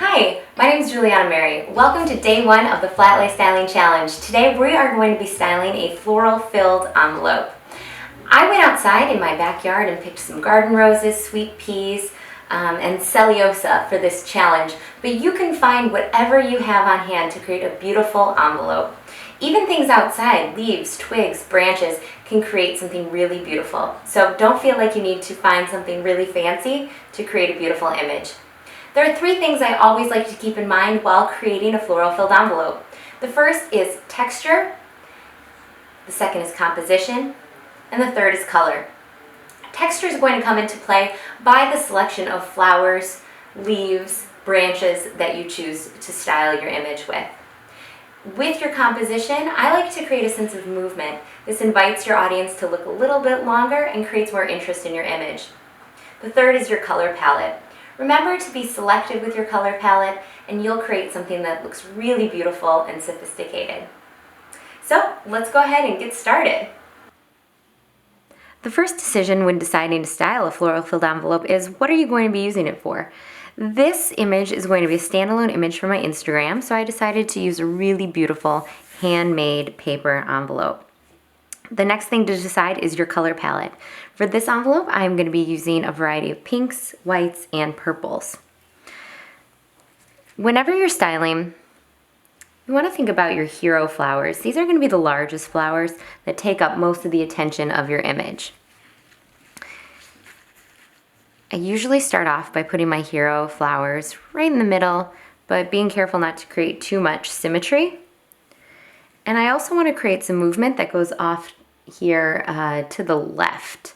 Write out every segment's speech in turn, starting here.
Hi, my name is Juliana Mary. Welcome to day one of the Flatlay Styling Challenge. Today we are going to be styling a floral-filled envelope. I went outside in my backyard and picked some garden roses, sweet peas, and celiosa for this challenge, but you can find whatever you have on hand to create a beautiful envelope. Even things outside, leaves, twigs, branches, can create something really beautiful. So don't feel like you need to find something really fancy to create a beautiful image. There are three things I always like to keep in mind while creating a floral-filled envelope. The first is texture, the second is composition, and the third is color. Texture is going to come into play by the selection of flowers, leaves, branches that you choose to style your image with. With your composition, I like to create a sense of movement. This invites your audience to look a little bit longer and creates more interest in your image. The third is your color palette. Remember to be selective with your color palette and you'll create something that looks really beautiful and sophisticated. So let's go ahead and get started. The first decision when deciding to style a floral-filled envelope is, what are you going to be using it for? This image is going to be a standalone image for my Instagram, so I decided to use a really beautiful handmade paper envelope. The next thing to decide is your color palette. For this envelope, I'm going to be using a variety of pinks, whites, and purples. Whenever you're styling, you want to think about your hero flowers. These are going to be the largest flowers that take up most of the attention of your image. I usually start off by putting my hero flowers right in the middle, but being careful not to create too much symmetry. And I also want to create some movement that goes off here to the left.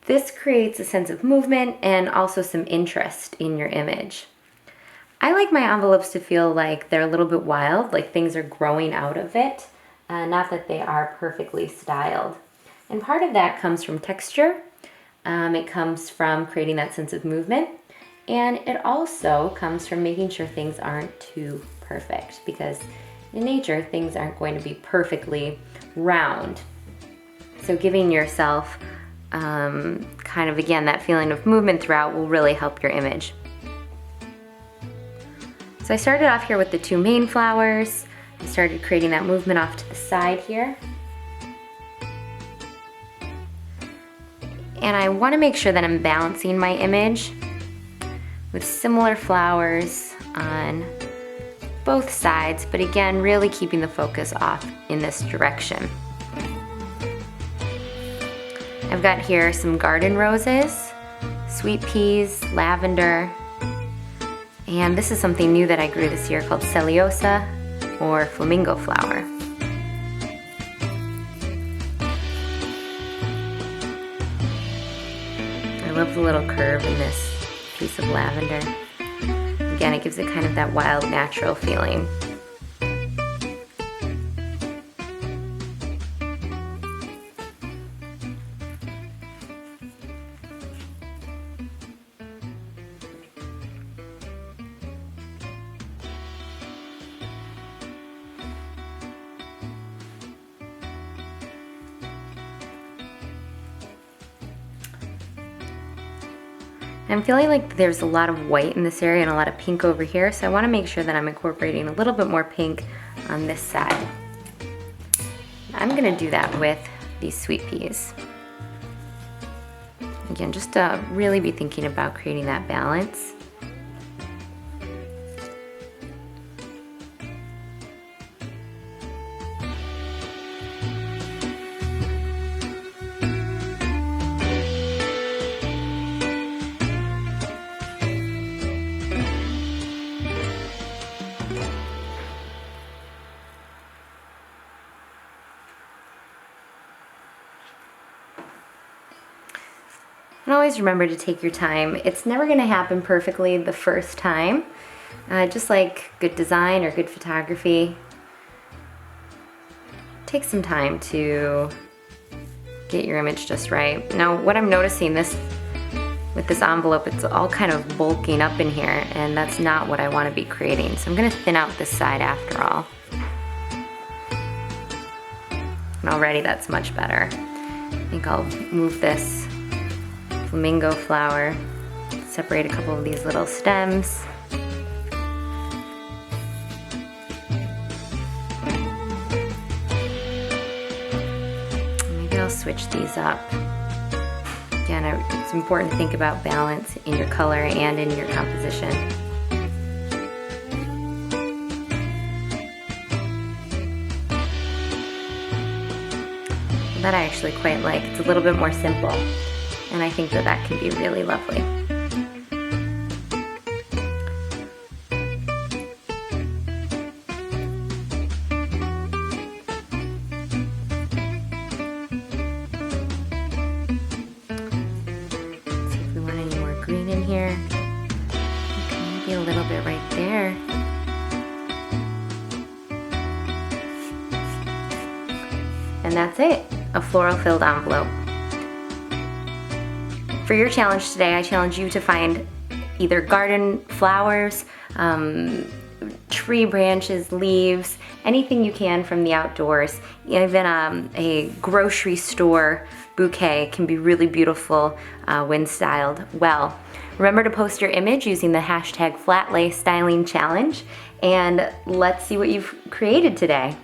This creates a sense of movement and also some interest in your image. I like my envelopes to feel like they're a little bit wild, like things are growing out of it, not that they are perfectly styled. And part of that comes from texture. It comes from creating that sense of movement, and it also comes from making sure things aren't too perfect, because in nature things aren't going to be perfectly round. So giving yourself kind of, again, that feeling of movement throughout will really help your image. So I started off here with the two main flowers. I started creating that movement off to the side here. And I want to make sure that I'm balancing my image with similar flowers on both sides, but again, really keeping the focus off in this direction. I've got here some garden roses, sweet peas, lavender, and this is something new that I grew this year called celiosa or Flamingo Flower. I love the little curve in this piece of lavender. Again, it gives it kind of that wild, natural feeling. I'm feeling like there's a lot of white in this area and a lot of pink over here, so I want to make sure that I'm incorporating a little bit more pink on this side. I'm going to do that with these sweet peas. Again, just to really be thinking about creating that balance. And always remember to take your time. It's never going to happen perfectly the first time. Just like good design or good photography, take some time to get your image just right. Now, what I'm noticing with this envelope, it's all kind of bulking up in here, and that's not what I want to be creating. So I'm going to thin out this side after all. And already that's much better. I think I'll move this flamingo flower, separate a couple of these little stems, switch these up. Again, it's important to think about balance in your color and in your composition. That I actually quite like. It's a little bit more simple, and I think that that can be really lovely. Let's see if we want any more green in here. Okay, maybe a little bit right there. And that's it. A floral-filled envelope. For your challenge today, I challenge you to find either garden flowers, tree branches, leaves, anything you can from the outdoors. Even a grocery store bouquet can be really beautiful when styled well. Remember to post your image using the hashtag Flatlay Styling Challenge, and let's see what you've created today.